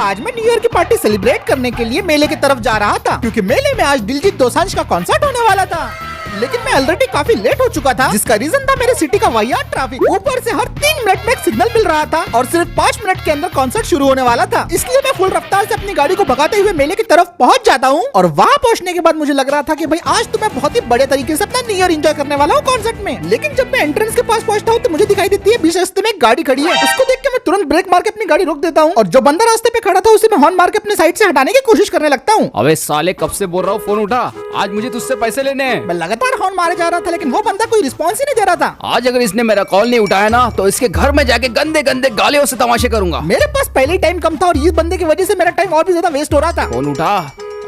आज मैं new year की पार्टी सेलिब्रेट करने के लिए मेले की तरफ जा रहा था, क्योंकि मेले में आज दिलजीत दोसांझ का कॉन्सर्ट होने वाला था। लेकिन मैं ऑलरेडी काफी लेट हो चुका था, जिसका रीजन था मेरे सिटी का वाहियात ट्रैफिक। ऊपर से हर 3 मिनट में एक सिग्नल मिल रहा था और सिर्फ 5 मिनट के अंदर कॉन्सर्ट शुरू होने वाला था। इसलिए मैं फुल रफ्तार से अपनी गाड़ी को भगाते हुए मेले की तरफ पहुंच जाता हूं। और वहां पहुंचने के बाद मुझे लग रहा था कि भाई आज तो मैं बहुत ही बड़े तरीके से अपना न्यू ईयर एंजॉय करने वाला हूँ कॉन्सर्ट में। लेकिन जब मैं एंट्रेंस के पास पहुंचता हूँ तो मुझे दिखाई देती है बीच रास्ते में एक गाड़ी खड़ी है। उसको देख के मैं तुरंत ब्रेक मार के अपनी गाड़ी रोक देता हूँ और जो बंदा रास्ते पे खड़ा था उसे मैं हॉर्न मार के अपने साइड से हटाने की कोशिश करने लगता हूँ। अबे साले कब से बोल रहा हूँ, फोन उठा, आज मुझे तुझसे पैसे लेने हैं। मैं लगातार हॉर्न मारे जा रहा था, लेकिन वो बंदा कोई रिस्पॉन्स ही नहीं दे रहा था। आज अगर इसने मेरा कॉल नहीं उठाया ना तो इसके घर में जाके गंदे गंदे गालियों से तमाशे करूंगा। मेरे पास पहले ही टाइम कम था और इस बंदे की वजह से मेरा टाइम और भी ज्यादा वेस्ट हो रहा था। फोन उठा।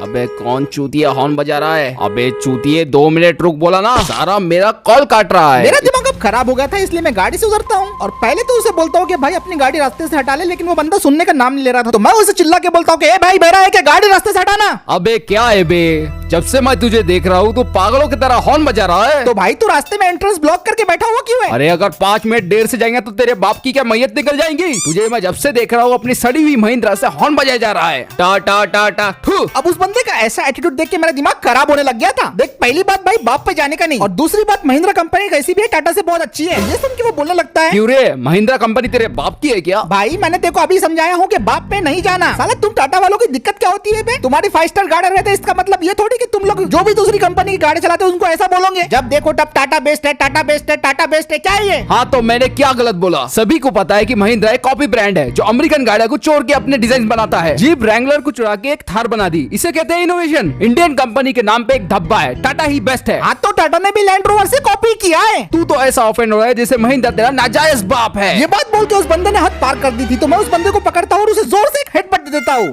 अबे कौन चूतिया हॉर्न बजा रहा है? अबे चूतिये 2 मिनट रुक बोला ना, सारा मेरा कॉल काट रहा है। मेरा दिमाग अब खराब हो गया था, इसलिए मैं गाड़ी से उतरता हूँ और पहले तो उसे बोलता हूँ कि भाई अपनी गाड़ी रास्ते से हटा ले, लेकिन वो बंदा सुनने का नाम नहीं ले रहा था। तो मैं उसे चिल्ला के बोलता हूँ कि ए भाई बहरा है क्या, गाड़ी रास्ते से हटाना। अबे क्या है बे, जब से मैं तुझे देख रहा हूँ तो पागलों की तरह हॉर्न बजा रहा है। तो भाई तू रास्ते में एंट्रेंस ब्लॉक करके बैठा हुआ क्यों है? अरे अगर 5 मिनट देर से जाएंगे तो तेरे बाप की क्या मैयत निकल जाएंगी? तुझे मैं जब से देख रहा हूँ अपनी सड़ी हुई महिंद्रा से हॉर्न बजाया जा रहा है। टा टा टा टा थू। अब उस बंदे का ऐसा एटीट्यूड देख के मेरा दिमाग खराब होने लग गया था। देख पहली बात भाई बाप पे जाने का नहीं, और दूसरी बात महिंद्रा कंपनी कैसी भी है, टाटा से बहुत अच्छी है। ये सुन के वो बोलने लगता है, क्यों रे, महिंद्रा कंपनी तेरे बाप की है क्या? भाई मैंने तेको अभी समझाया हूँ कि बाप पे नहीं जाना। साला तुम टाटा वालों की दिक्कत क्या होती है बे? तुम्हारी 5 स्टार गाड़ी रहते है, इसका मतलब ये थोड़ी कि तुम लोग जो भी दूसरी कंपनी की गाड़ी चलाते हो उनको ऐसा बोलोगे। जब देखो तब टाटा बेस्ट है, टाटा बेस्ट है, टाटा बेस्ट है, क्या है ये? हाँ तो मैंने क्या गलत बोला? सभी को पता है कि महिंद्रा एक कॉपी ब्रांड है जो अमेरिकन गाड़ियों को चोर के अपने डिजाइन बनाता है। जीप रैंगलर को चुरा के एक थार बना दी, इसे कहते हैं इनोवेशन। इंडियन कंपनी के नाम पे एक धब्बा है, टाटा ही बेस्ट है। हाँ तो टाटा ने भी लैंड रोवर से कॉपी किया है। तू तो ऐसा ऑफेंड हो रहा है जैसे महिंद्रा तेरा नाजायज बाप है। ये बात बोल के उस बंदे ने हद पार कर दी थी, तो मैं उस बंदे को पकड़ता हूँ और उसे जोर से एक हेडबट दे देता हूँ।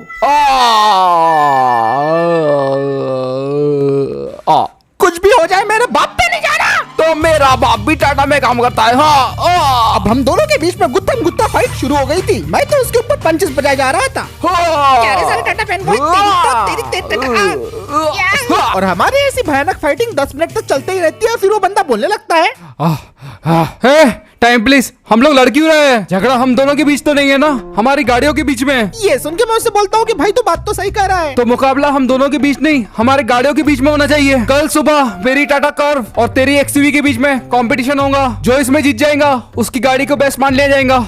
कुछ भी हो जाए मेरे बाप पे नहीं जाना। तो मेरा बाप भी टाटा में काम करता है। हाँ। अब हम दोनों के बीच में गुत्थम गुत्ता फाइट शुरू हो गई थी। मैं तो उसके ऊपर पंचेस बजाया जा रहा था। क्या रे सारे टाटा फैन बॉय, और हमारी ऐसी भयानक फाइटिंग 10 मिनट तक चलते ही रहती है। फिर वो बंदा बोलने लगता है, टाइम प्लीज, हम लोग लड़ क्यों रहे हैं? झगड़ा हम दोनों के बीच तो नहीं है ना, हमारी गाड़ियों के बीच में। ये सुन के मैं उससे बोलता हूँ कि भाई तो बात तो सही कह रहा है। तो मुकाबला हम दोनों के बीच नहीं, हमारे गाड़ियों के बीच में होना चाहिए। कल सुबह मेरी टाटा कर्व और तेरी एक्सयूवी के बीच में कंपटीशन होगा। जो इसमें जीत जाएगा उसकी गाड़ी को बेस्ट मान लिया जाएगा।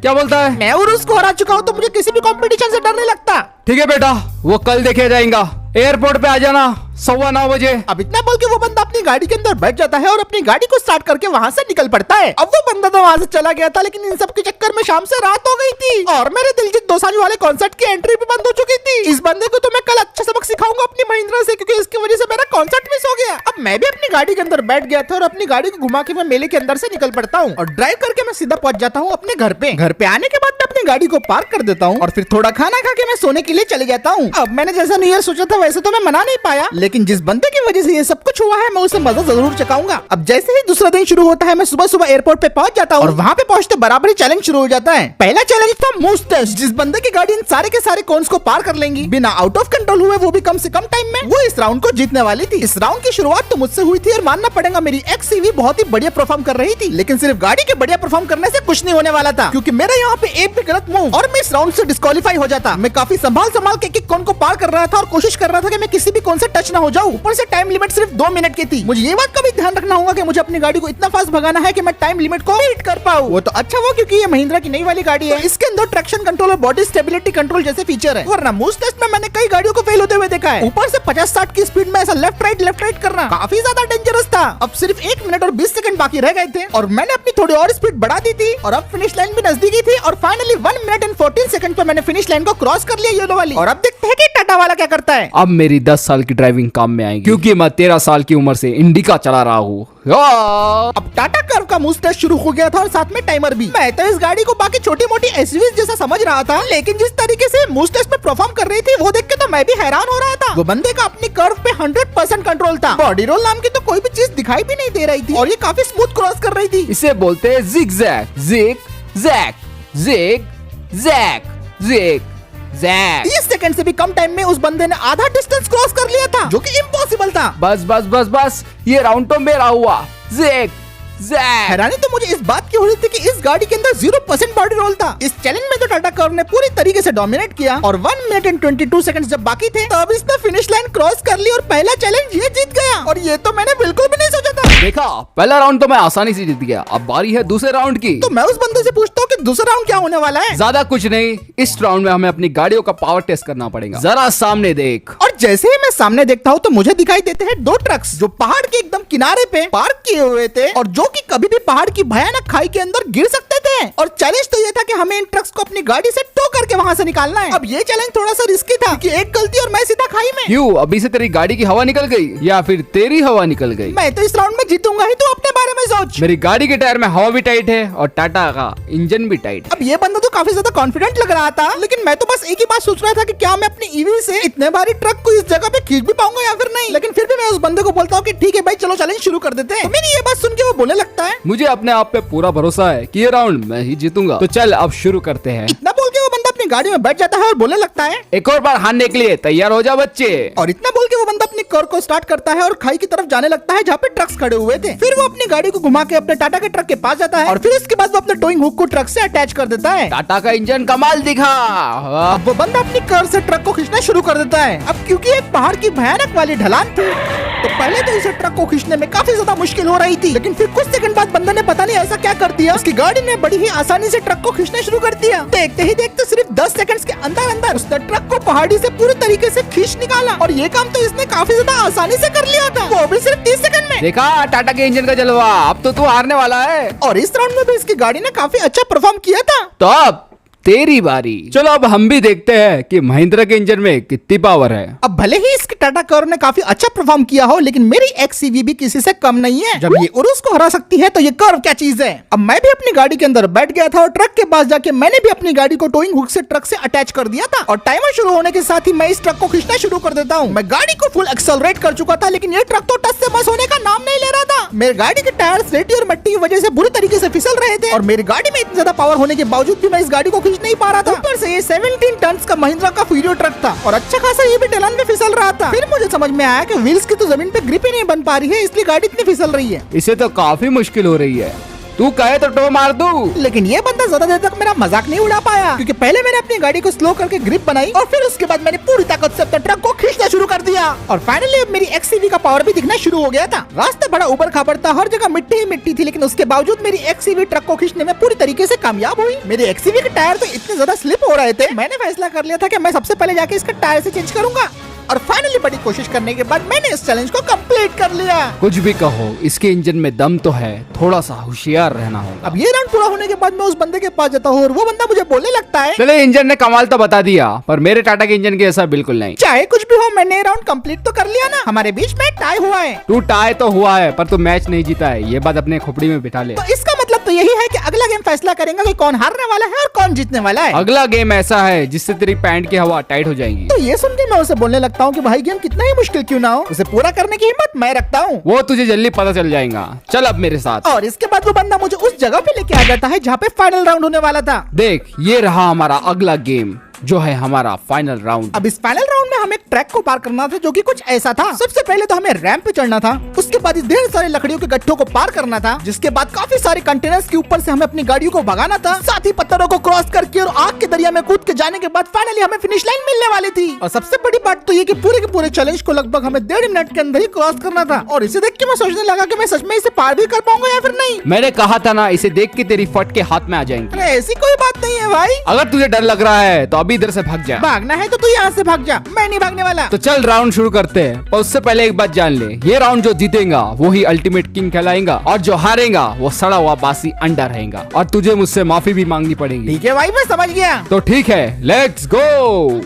क्या बोलता है? मैं और उसको हरा चुका हूँ तो मुझे किसी भी कंपटीशन से डर नहीं लगता। ठीक है बेटा, वो कल देखे जाएगा। एयरपोर्ट पे आ जाना 9:15 बजे। अब इतना बोल के वो बंदा अपनी गाड़ी के अंदर बैठ जाता है और अपनी गाड़ी को स्टार्ट करके वहाँ से निकल पड़ता है। अब वो बंदा तो वहाँ से चला गया था, लेकिन इन सब के चक्कर में शाम से रात हो गई थी और मेरे दिलजीत दोसांझ वाले कॉन्सर्ट की एंट्री भी बंद हो चुकी थी। इस बंदे को तो मैं कल अच्छा सबक सिखाऊंगा अपनी महिंद्रा से, क्योंकि इसकी वजह से मेरा कॉन्सर्ट मिस हो गया। अब मैं भी अपनी गाड़ी के अंदर बैठ गया था और अपनी गाड़ी को घुमा के मैं मेले के अंदर से निकल पड़ता हूँ और ड्राइव करके मैं सीधा पहुंच जाता हूँ अपने घर पे। घर पे आने के बाद मैं अपनी गाड़ी को पार्क कर देता हूँ और फिर थोड़ा खाना खा के मैं सोने के लिए चले जाता हूँ। अब मैंने जैसा न्यू ईयर सोचा था वैसे तो मैं मना नहीं पाया, लेकिन जिस बंदे की वजह से ये सब कुछ हुआ है मैं उसे मजा जरूर चखाऊंगा। अब जैसे ही दूसरा दिन शुरू होता है मैं सुबह सुबह एयरपोर्ट पे पहुंच जाता हूँ और वहाँ पे पहुंचते बराबर ही चैलेंज शुरू हो जाता है। पहला चैलेंज था मूस टेस्ट। जिस बंदे की गाड़ी इन सारे के सारे कोन्स को पार कर लेंगी बिना आउट ऑफ कंट्रोल हुए, वो भी कम से कम टाइम में, वो इस राउंड को जीतने वाली थी। इस राउंड की शुरुआत तो मुझसे हुई थी और मानना पड़ेगा मेरी एक्सयूवी बहुत ही बढ़िया परफॉर्म कर रही थी, लेकिन सिर्फ गाड़ी के बढ़िया परफॉर्म करने से कुछ नहीं होने वाला था, क्योंकि मेरा यहाँ पे एक भी गलत मूव और मैं इस राउंड से डिस्क्वालीफाई हो जाता। मैं काफी संभाल के एक कोन को पार कर रहा था और कोशिश कर रहा था कि मैं किसी भी कोन से टच ना हो जाऊं। ऊपर से टाइम लिमिट सिर्फ 2 मिनट की थी। मुझे ये बात का भी ध्यान रखना होगा कि मुझे अपनी गाड़ी को इतना फास्ट भगाना है कि मैं टाइम लिमिट को मीट कर पाऊं। वो तो अच्छा हुआ क्योंकि ये महिंद्रा की नई वाली गाड़ी है, तो इसके अंदर ट्रैक्शन कंट्रोल और बॉडी स्टेबिलिटी कंट्रोल जैसे फीचर है, वरना मूस टेस्ट में मैंने कई गाड़ियों को फेल होते हुए देखा है। ऊपर से 50-60 की स्पीड में ऐसा लेफ्ट राइट करना काफी ज्यादा डेंजरस था। अब सिर्फ 1 मिनट और 20 सेकंड बाकी रह गए थे और मैंने अपनी थोड़ी और स्पीड बढ़ा दी थी और अब फिनिश लाइन भी नजदीकी थी और फाइनली 1 मिनट एंड 14 सेकंड पे मैंने फिनिश लाइन को क्रॉस कर लिया येलो वाली। और अब देखते हैं कि टाटा वाला क्या करता है। अब मेरी 10 साल की ड्राइविंग काम में आएगी, क्योंकि मैं 13 साल की उम्र से इंडिका चला रहा हूँ। अब टाटा कर्व का मूस टेस्ट शुरू हो गया था और साथ में टाइमर भी। मैं तो इस गाड़ी को बाकी छोटी मोटी एसयूवीज जैसा समझ रहा था, लेकिन जिस तरीके से मूस टेस्ट में परफॉर्म कर रही थी वो देख के तो मैं भी हैरान हो रहा था। वो बंदे का अपनी कर्व पे 100% कंट्रोल था। बॉडी रोल नाम की तो कोई भी चीज दिखाई भी नहीं दे रही थी और ये काफी स्मूथ क्रॉस कर रही थी। इसे बोलते हैं zig zag, zig zag, zig zag, zig zag. 30 second से भी कम टाइम में उस बंदे ने आधा डिस्टेंस क्रॉस कर लिया था, जो कि इम्पॉसिबल था। बस, ये राउंड तो मेरा हुआ। Zig zag. हैरानी तो मुझे इस बात की हो रही थी कि इस गाड़ी के अंदर 0% बॉडी रोल था। इस चैलेंज में तो टाटा कर्व ने पूरी तरीके से डोमिनेट किया और 1 मिनट एंड 22 सेकंड्स जब बाकी थे तब इसने फिनिश लाइन क्रॉस कर ली और पहला चैलेंज ये जीत गया। और ये तो मैंने बिल्कुल भी नहीं सोचा था। देखा, पहला राउंड तो मैं आसानी से जीत गया। अब बारी है दूसरे राउंड की। तो मैं उस बंदे से पूछता हूँ कि दूसरा राउंड क्या होने वाला है। ज्यादा कुछ नहीं, इस राउंड में हमें अपनी गाड़ियों का पावर टेस्ट करना पड़ेगा। जरा सामने देख। और जैसे ही मैं सामने देखता हूँ तो मुझे दिखाई देते हैं 2 ट्रक्स जो पहाड़ के एकदम किनारे पे पार्क किए हुए थे और जो कि कभी भी पहाड़ की भयानक खाई के अंदर गिर सकते थे। और चैलेंज तो ये था कि हमें इन ट्रक्स को अपनी गाड़ी से टो करके वहाँ से निकालना है। अब ये चैलेंज थोड़ा सा रिस्की था कि एक गलती और मैं सीधा खाई में। क्यों, अभी से तेरी गाड़ी की हवा निकल गई या फिर तेरी हवा निकल गई? मैं तो इस राउंड में जीतूंगा ही, तो अपने बारे में सोच। मेरी गाड़ी के टायर में हवा भी टाइट है और टाटा का इंजन भी टाइट है। अब ये बंदा तो काफी ज्यादा कॉन्फिडेंट लग रहा था, लेकिन मैं तो बस एक ही बात सोच रहा था कि क्या मैं अपनी ईवी से इतने भारी ट्रक को इस जगह पे खींच भी पाऊंगा या फिर नहीं। लेकिन फिर भी मैं उस बंदे को बोलता हूँ कि ठीक है भाई, चलो चैलेंज शुरू कर देते हैं। तो मेरी ये बात सुन के वो बोलने लगता है, मुझे अपने आप पे पूरा भरोसा है कि ये राउंड मैं ही जीतूंगा। तो चल अब शुरू करते हैं। इतना बोल के वो बंदा अपनी गाड़ी में बैठ जाता है और बोलने लगता है, एक और बार हारने के लिए तैयार हो जा बच्चे। और इतना बोल के वो बंदा अपनी कार को स्टार्ट करता है और खाई की तरफ जाने लगता है जहाँ पे ट्रक्स खड़े हुए थे। फिर वो अपनी गाड़ी को घुमा के अपने टाटा के ट्रक के पास जाता है और फिर उसके बाद वो अपने टोइंग हुक को ट्रक से अटैच कर देता है। टाटा का इंजन कमाल दिखा। अब वो बंदा अपनी कार से ट्रक को खींचना शुरू कर देता है। अब क्योंकि एक पहाड़ की भयानक वाली ढलान थी तो पहले तो इसे ट्रक को खींचने में काफी ज्यादा मुश्किल हो रही थी, लेकिन फिर कुछ सेकंड बाद बंदा ने पता नहीं ऐसा क्या कर दिया, उसकी गाड़ी ने बड़ी ही आसानी से ट्रक को खींचना शुरू कर दिया। देखते ही देखते सिर्फ 10 सेकंड्स के अंदर अंदर उसने ट्रक को पहाड़ी से पूरी तरीके से खींच निकाला और ये काम तो इसने काफी ज्यादा आसानी से कर लिया था, वो भी सिर्फ 30 सेकंड में। देखा टाटा के इंजन का जलवा, अब तो तू हारने वाला है। और इस राउंड में भी इसकी गाड़ी ने काफी अच्छा परफॉर्म किया था। तो अब तेरी बारी। चलो अब हम भी देखते हैं कि महिंद्रा के इंजन में कितनी पावर है। अब भले ही इसके टाटा कर्व ने काफी अच्छा परफॉर्म किया हो, लेकिन मेरी XCV भी किसी से कम नहीं है। जब ये उरुस को हरा सकती है तो ये कर्व क्या चीज है। अब मैं भी अपनी गाड़ी के अंदर बैठ गया था और ट्रक के पास जाके मैंने भी अपनी गाड़ी को टोइंग हुक से ट्रक से अटैच कर दिया था और टाइमर शुरू होने के साथ ही मैं इस ट्रक को खींचना शुरू कर देता हूँ। मैं गाड़ी को फुल एक्सेलरेट कर चुका था, लेकिन ये ट्रक तो टस से बस होने का नाम नहीं ले रहा था। मेरी गाड़ी के टायर रेती और मिट्टी की वजह से बुरी तरीके से फिसल रहे थे और मेरी गाड़ी में इतनी ज्यादा पावर होने के बावजूद भी मैं इस गाड़ी को खींच नहीं पा रहा था। ऊपर से ये 17 टन का महिंद्रा का फ्यूरियो ट्रक था और अच्छा खासा ये भी ढलान में फिसल रहा था। फिर मुझे समझ में आया कि व्हील्स की तो जमीन पे ग्रिप ही नहीं बन पा रही है, इसलिए गाड़ी इतनी फिसल रही है। इसे तो काफी मुश्किल हो रही है, तू कहे तो टो मार दूं। लेकिन ये बंदा ज्यादा देर तक मेरा मजाक नहीं उड़ा पाया, क्योंकि पहले मैंने अपनी गाड़ी को स्लो करके ग्रिप बनाई और फिर उसके बाद मैंने पूरी ताकत से अपने ट्रक को खींचना शुरू कर दिया और फाइनली अब मेरी XCV का पावर भी दिखना शुरू हो गया था। रास्ता बड़ा ऊपर खाबर था, हर जगह मिट्टी ही मिट्टी थी, लेकिन उसके बावजूद मेरी XCV ट्रक को खींचने में पूरी तरीके से कामयाब हुई। मेरे XCV के टायर तो इतने ज्यादा स्लिप हो रहे थे, मैंने फैसला कर लिया था कि मैं सबसे पहले जाके इसका टायर से चेंज करूंगा और फाइनली बड़ी कोशिश करने के बाद मैंने इस चैलेंज को कंप्लीट कर लिया। कुछ भी कहो, इसके इंजन में दम तो है, थोड़ा सा होशियार रहना होगा। अब ये राउंड पूरा होने के बाद मैं उस बंदे के पास जाता हूँ और वो बंदा मुझे बोलने लगता है, चले इंजन ने कमाल तो बता दिया, पर मेरे टाटा के इंजन के ऐसा बिल्कुल नहीं। चाहे कुछ भी हो, मैंने राउंड कंप्लीट तो कर लिया ना, हमारे बीच में टाई हुआ है। तू टाई तो हुआ है पर तू मैच नहीं जीता है, ये बात अपने खोपड़ी में बिठा ले। तो इसका मतलब तो यही है कि अगला गेम फैसला करेंगे कि कौन हारने वाला है और कौन जीतने वाला है। अगला गेम ऐसा है जिससे तेरी पैंट की हवा टाइट हो जाएगी। तो ये सुन के मैं उसे बोलने लगता हूँ कि भाई गेम कितना ही मुश्किल क्यों ना हो, उसे पूरा करने की हिम्मत मैं रखता हूँ। वो तुझे जल्दी पता चल जाएगा, चल अब मेरे साथ। और इसके बाद वो बंदा मुझे उस जगह पे लेके आ जाता है जहाँ पे फाइनल राउंड होने वाला था। देख, ये रहा हमारा अगला गेम, जो है हमारा फाइनल राउंड। अब इस फाइनल राउंड में हमें एक ट्रैक को पार करना था जो कि कुछ ऐसा था। सबसे पहले तो हमें रैंप पे चढ़ना था, उसके बाद इस ढेर सारे लकड़ियों के गट्ठों को पार करना था, जिसके बाद काफी सारे कंटेनर्स के ऊपर से हमें अपनी गाड़ियों को भगाना था, साथ ही पत्थरों को क्रॉस करके और आग के दरिया में कूद के जाने के बाद फाइनली हमें फिनिश लाइन मिलने वाली थी। और सबसे बड़ी बात तो ये कि पूरे के पूरे चैलेंज को लगभग हमें 1.5 मिनट के अंदर ही क्रॉस करना था। और इसे देख के मैं सोचने लगा कि मैं सच में इसे पार भी कर पाऊंगा या फिर नहीं। मैंने कहा था ना, इसे देख के तेरी फट के हाथ में आ जाएंगी। अरे ऐसी कोई बात नहीं है भाई, अगर तुझे डर लग रहा है तो अभी इधर से भाग जा। भागना है तो तू यहाँ से भाग जा, मैं नहीं भागने वाला। तो चल राउंड शुरू करते हैं, पर उससे पहले एक बात जान ले, ये राउंड जो जीतेगा वो ही अल्टीमेट किंग कहलाएगा और जो हारेगा वो सड़ा हुआ बासी अंडा रहेगा और तुझे मुझसे माफी भी मांगनी पड़ेगी। ठीक है भाई, मैं समझ गया। तो ठीक है, लेट्स गो।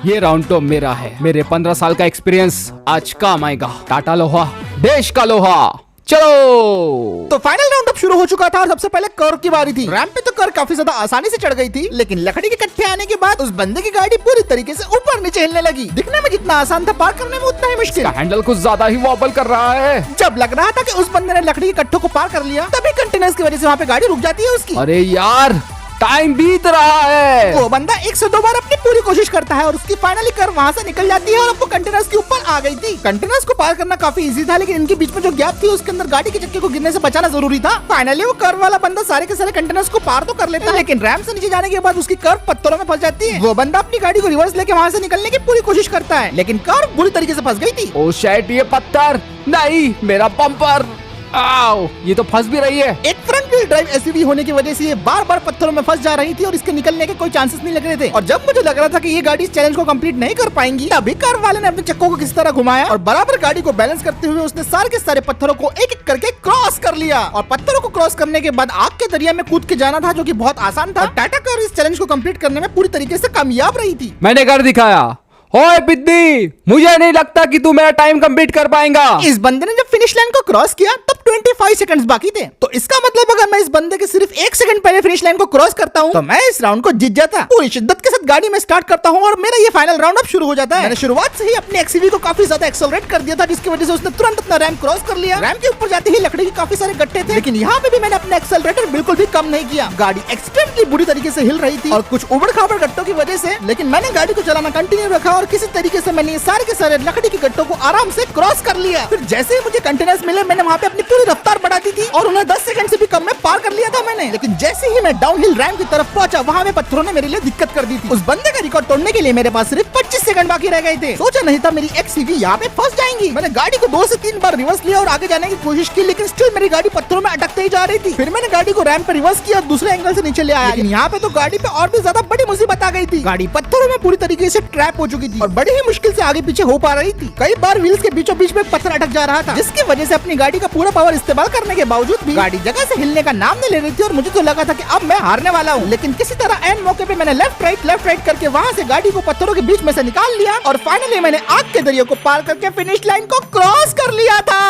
ये राउंड तो मेरा है, मेरे 15 साल का एक्सपीरियंस आज काम आएगा। टाटा लोहा, देश का लोहा, चलो। तो फाइनल राउंड अब शुरू हो चुका था और सबसे पहले कर्व की बारी थी। रैंप पे तो कर्व काफी ज्यादा आसानी से चढ़ गई थी, लेकिन लकड़ी के कट्टे आने के बाद उस बंदे की गाड़ी पूरी तरीके से ऊपर नीचे हिलने लगी। दिखने में जितना आसान था, पार करने में उतना ही मुश्किल। हैंडल कुछ ज्यादा ही वॉबल कर रहा है। जब लग रहा था कि उस बंदे ने लकड़ी के कट्टों को पार कर लिया, तभी कंटेनर्स की वजह से वहाँ पे गाड़ी रुक जाती है उसकी। अरे यार, टाइम बीत रहा है। वो बंदा 1 से 2 बार अपनी पूरी कोशिश करता है और उसकी फाइनली कर वहाँ से निकल जाती है और अब वो कंटेनर्स के ऊपर आ गई थी। कंटेनर्स को पार करना काफी इजी था, लेकिन इनके बीच में जो गैप थी उसके अंदर गाड़ी के चक्के को गिरने से बचाना जरूरी था। फाइनली वो कर्व वाला बंदा सारे के सारे कंटेनर्स को पार तो कर लेता है, लेकिन रैम से नीचे जाने के बाद उसकी कर्व पत्थरों में फंस जाती है। वो बंदा अपनी गाड़ी को रिवर्स लेके वहाँ से निकलने की पूरी कोशिश करता है, लेकिन कर्व बुरी तरीके से फंस गई थी। ओ शैट, ये पत्थर नहीं, मेरा बम्पर। आओ, ये तो फंस भी रही है। एक फ्रंट व्हील ड्राइव एसयूवी होने की वजह से ये बार बार पत्थरों में फंस जा रही थी और इसके निकलने के कोई चांसेस नहीं लग रहे थे। और जब मुझे लग रहा था कि ये गाड़ी इस चैलेंज को कंप्लीट नहीं कर पाएंगी, तभी कार वाले ने अपने चक्कों को किसी तरह घुमाया और बराबर गाड़ी को बैलेंस करते हुए उसने सारे के सारे पत्थरों को एक एक करके क्रॉस कर लिया। और पत्थरों को क्रॉस करने के बाद आग के दरिया में कूद के जाना था, जो कि बहुत आसान था। टाटा कार इस चैलेंज को कंप्लीट करने में पूरी तरीके से कामयाब रही थी। मैंने कर दिखाया। ओए बिद्दी, मुझे नहीं लगता कि तू मेरा टाइम कंप्लीट कर पाएगा। इस बंदे ने जब फिनिश लाइन को क्रॉस किया तब 25 सेकंड्स बाकी थे, तो इसका मतलब अगर मैं इस बंदे के सिर्फ 1 सेकंड पहले फिनिश लाइन को क्रॉस करता हूं तो मैं इस राउंड को जीत जाता। पूरी शिद्दत के साथ गाड़ी में स्टार्ट करता हूं और मेरा ये फाइनल राउंड अब शुरू हो जाता है। मैंने शुरुआत से ही अपने एक्सयूवी को काफी ज्यादा एक्सेलरेट कर दिया था, जिसकी वजह से उसने तुरंत अपना रैम क्रॉस कर लिया। रैम के ऊपर जाते ही लकड़ी के काफी सारे गट्टे थे, लेकिन यहाँ पे भी मैंने अपना एक्सेलरेटर बिल्कुल भी कम नहीं किया। गाड़ी एक्सट्रीमली बुरी तरीके से हिल रही थी और कुछ उबड़ खाबड़ गट्टों की वजह से, लेकिन मैंने गाड़ी को चलाना कंटिन्यू रखा और किसी तरीके से मैंने सारे के सारे लकड़ी के गट्टों को आराम से क्रॉस कर लिया। फिर जैसे ही मुझे कंटेनर्स मिले, मैंने वहाँ पे अपनी पूरी रफ्तार बढ़ा दी थी और उन्हें 10 सेकंड से भी कम में पार कर लिया था मैंने। लेकिन जैसे ही मैं डाउनहिल रैम की तरफ पहुंचा, वहाँ पे पत्थरों ने मेरे लिए दिक्कत कर दी थी। उस बंदे का रिकॉर्ड तोड़ने के लिए मेरे पास सिर्फ 25 सेकंड बाकी रह गए थे। सोचा नहीं था मेरी एक्सयूवी यहाँ पे फंस जाएंगी। मैंने गाड़ी को 2 से 3 बार रिवर्स लिया और आगे जाने की कोशिश की, लेकिन स्टिल मेरी गाड़ी पत्थरों में अटकते ही जा रही थी। फिर मैंने गाड़ी को रैम पे रिवर्स किया और दूसरे एंगल से नीचे ले आया, लेकिन यहाँ पे तो गाड़ी पे और भी ज्यादा बड़ी मुसीबत आ गई थी। गाड़ी पत्थरों में पूरी तरीके से ट्रैप हो चुकी थी और बड़ी ही मुश्किल से आगे पीछे हो पा रही थी। कई बार व्हील्स के बीचों बीच में पत्थर अटक जा रहा था, जिसकी वजह से अपनी गाड़ी का पूरा पावर इस्तेमाल करने के बावजूद भी गाड़ी जगह से हिलने का नाम नहीं ले रही थी और मुझे तो लगा था कि अब मैं हारने वाला हूँ। लेकिन किसी तरह एन मौके पे मैंने लेफ्ट राइट करके वहाँ से गाड़ी को पत्थरों के बीच में से निकाल लिया और फाइनली मैंने आग के दरिया को पार करके फिनिश लाइन को क्रॉस कर लिया था।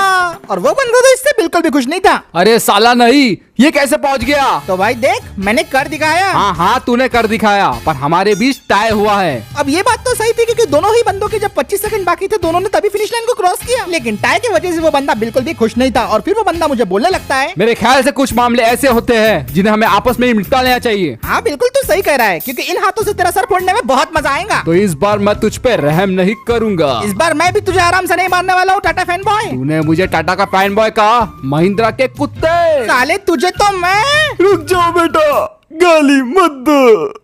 और वो बंदा तो इससे बिल्कुल भी खुश नहीं था। अरे साला नहीं, ये कैसे पहुंच गया? तो भाई देख, मैंने कर दिखाया। हाँ, तूने कर दिखाया, पर हमारे बीच टाई हुआ है। अब ये बात तो सही थी, क्योंकि दोनों ही बंदों के जब 25 सेकंड बाकी थे, दोनों ने तभी फिनिश लाइन को क्रॉस किया। लेकिन टाई की वजह से वो बंदा बिल्कुल भी खुश नहीं था और फिर वो बंदा मुझे बोलने लगता है, मेरे ख्याल से कुछ मामले ऐसे होते हैं जिन्हें हमें आपस में ही निपटा लेना चाहिए। हाँ बिल्कुल, तू सही कह रहा है, क्योंकि इन हाथों से तेरा सर फोड़ने में बहुत मजा आएगा। तो इस बार मैं तुझ पे रहम नहीं करूंगा। इस बार मैं भी तुझे आराम से नहीं मारने वाला हूँ, टाटा फैन बॉय। तूने मुझे टाटा का फैन बॉय कहा, महिंद्रा के कुत्ते साले तुझे तो मैं। रुक जाओ बेटा, गाली मत दो।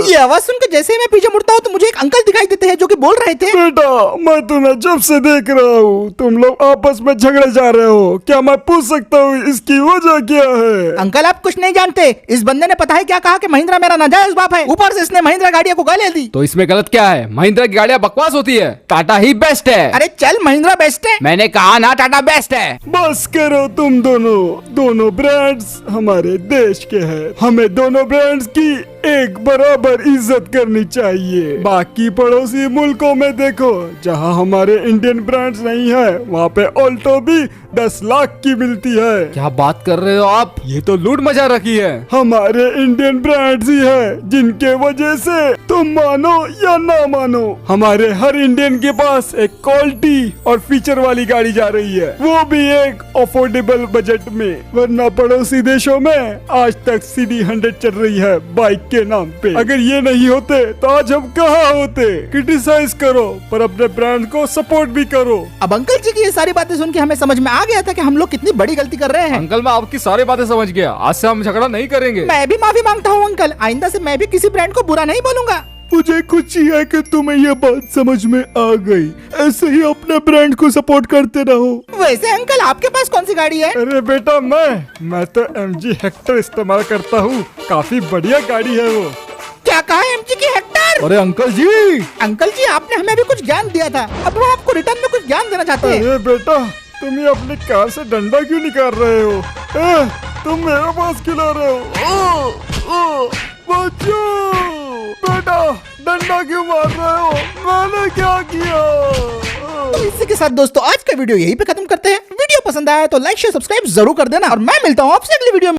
ये आवाज सुनकर जैसे ही मैं पीछे मुड़ता हूँ तो मुझे एक अंकल दिखाई देते हैं जो कि बोल रहे थे, बेटा मैं तुम्हें जब से देख रहा हूँ तुम लोग आपस में झगड़े जा रहे हो, क्या मैं पूछ सकता हूँ इसकी वजह क्या है? अंकल आप कुछ नहीं जानते, इस बंदे ने पता है क्या कहा कि महिंद्रा मेरा नाजायज बाप है, ऊपर से इसने महिंद्रा गाड़ियों को गालियां दी। तो इसमें गलत क्या है? महिंद्रा की गाड़ियाँ बकवास होती है, टाटा ही बेस्ट है। अरे चल, महिंद्रा बेस्ट है। मैंने कहा ना टाटा बेस्ट है। बस करो तुम दोनों ब्रांड्स हमारे देश के हैं, हमें दोनों ब्रांड्स की एक बराबर इज्जत करनी चाहिए। बाकी पड़ोसी मुल्कों में देखो, जहाँ हमारे इंडियन ब्रांड्स नहीं है, वहाँ पे ऑल्टो भी 10 लाख की मिलती है। क्या बात कर रहे हो आप? ये तो लूट मचा रखी है। हमारे इंडियन ब्रांड्स ही है जिनके वजह से तुम मानो या ना मानो, हमारे हर इंडियन के पास एक क्वालिटी और फीचर वाली गाड़ी जा रही है, वो भी एक अफोर्डेबल बजट में। वरना पड़ोसी देशों में आज तक CD 100 चल रही है बाइक के नाम पे। अगर ये नहीं होते तो आज हम कहाँ होते? क्रिटिसाइज करो पर अपने ब्रांड को सपोर्ट भी करो। अब अंकल जी की ये सारी बातें सुन के हमें समझ में आ गया था कि हम लोग कितनी बड़ी गलती कर रहे हैं। अंकल मैं आपकी सारी बातें समझ गया, आज से हम झगड़ा नहीं करेंगे। मैं भी माफी मांगता हूँ अंकल, आइंदा से मैं भी किसी ब्रांड को बुरा नहीं बोलूंगा। मुझे खुशी है कि तुम्हें ये बात समझ में आ गई, ऐसे ही अपने ब्रांड को सपोर्ट करते रहो। वैसे अंकल आपके पास कौन सी गाड़ी है? अरे बेटा मैं तो MG हेक्टर इस्तेमाल करता हूँ, काफी बढ़िया गाड़ी है वो। क्या कहा MG की हेक्टर? अरे अंकल जी आपने हमें भी कुछ ज्ञान दिया था, अब हम आपको रिटर्न में कुछ ज्ञान देना चाहते हैं। अरे बेटा तुम ये अपनी कार से डंडा क्यों निकाल रहे हो? तुम मेरे पास क्यों ला रहे हो? बच्चों बेटा डंडा क्यों मार रहे हो? मैंने क्या किया? तो इसी के साथ दोस्तों आज का वीडियो यहीं पे खत्म करते हैं। वीडियो पसंद आया तो लाइक शेयर सब्सक्राइब जरूर कर देना और मैं मिलता हूँ आपसे अगली वीडियो में।